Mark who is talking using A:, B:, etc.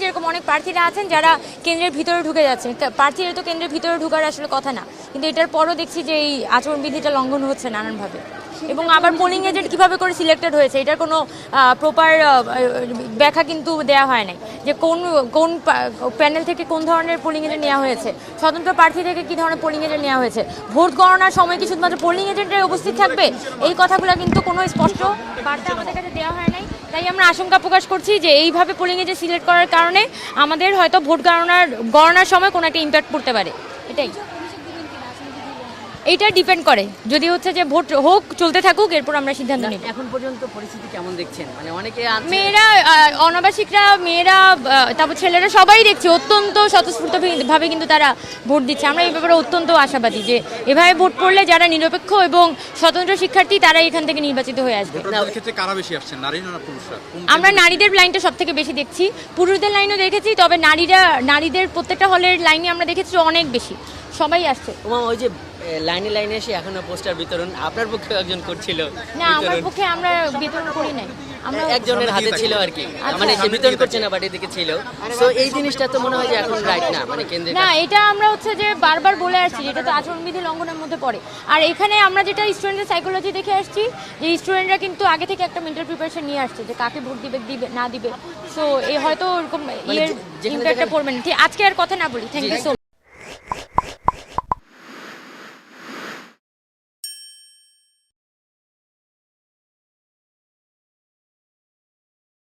A: যেরকম অনেক প্রার্থীরা আছেন যারা কেন্দ্রের ভিতরে ঢুকে যাচ্ছেন, প্রার্থীরা তো কেন্দ্রের ভিতরে ঢুকার আসলে কথা না, কিন্তু এটার পরও দেখছি যে এই আচরণবিধিটা লঙ্ঘন হচ্ছে নানানভাবে। এবং আবার পোলিং এজেন্ট কীভাবে করে সিলেক্টেড হয়েছে এটার কোনো প্রপার ব্যাখ্যা কিন্তু দেওয়া হয় নাই, যে কোন কোন প্যানেল থেকে কোন ধরনের পোলিং এজেন্ট নেওয়া হয়েছে, স্বতন্ত্র প্রার্থী থেকে কী ধরনের পোলিং এজেন্ট নেওয়া হয়েছে, ভোট গণনার সময় কি শুধুমাত্র পোলিং এজেন্টের উপস্থিত থাকবে, এই কথাগুলো কিন্তু কোনো স্পষ্ট বার্তা আমাদের কাছে দেওয়া হয় নাই। তাই আমরা আশঙ্কা প্রকাশ করছি যে এইভাবে পোলিং এজেন্ট সিলেক্ট করার কারণে আমাদের হয়তো ভোট গণনার সময় কোনো একটা ইম্প্যাক্ট পড়তে পারে। এটাই, এইটা ডিপেন্ড করে, যদি হচ্ছে যে ভোট হোক চলতে থাকুক এরপর আমরা সিদ্ধান্ত নিব।
B: এখন পর্যন্ত পরিস্থিতি কেমন দেখছেন? মানে অনেকে
A: মেয়েরা, অনাবাসিকরা, মেয়েরা, তারপর ছেলেরা সবাই দেখছি অত্যন্ত স্বতঃস্ফূর্তভাবে কিন্তু তারা ভোট দিচ্ছে। আমরা এই ব্যাপারে অত্যন্ত আশাবাদী যে এভাবে ভোট পড়লে যারা নিরপেক্ষ এবং স্বতন্ত্র শিক্ষার্থী তারা এখান থেকে নির্বাচিত হয়ে আসবে। আমরা নারীদের লাইনটা সব থেকে বেশি দেখছি, পুরুষদের লাইনও দেখেছি, তবে নারীদের প্রত্যেকটা হলের লাইনে আমরা দেখেছি অনেক বেশি, সবাই আসছে।
B: ওই যে লাইনে লাইনে এসে এখনো পোস্টার বিতরণ আপনার পক্ষে একজন করছিল?
A: না, আমার পক্ষে আমরা বিতরণ করি নাই, আমরা
B: একজনের হাতে ছিল আর কি, মানে সে বিতরণ করছে না বাট এদিকে ছিল। সো এই জিনিসটা তো মনে হয় যে এখন রাইট না, মানে কেন্দ্রে
A: না, এটা আমরা হচ্ছে যে বারবার বলে আসছি এটা তো আচরণবিধি লঙ্ঘনের মধ্যে পড়ে। আর এখানে আমরা যেটা স্টুডেন্টের সাইকোলজি দেখে আসছি যে স্টুডেন্টরা কিন্তু আগে থেকে একটা মেন্টাল প্রিপারেশন নিয়ে আসছে যে কাকে ভোট দিবে না দিবে। সো এই হয়তো ওরকম ইম্প্যাক্টটা পড়বে না। ঠিক, আজকে আর কথা না বলি। Thank you so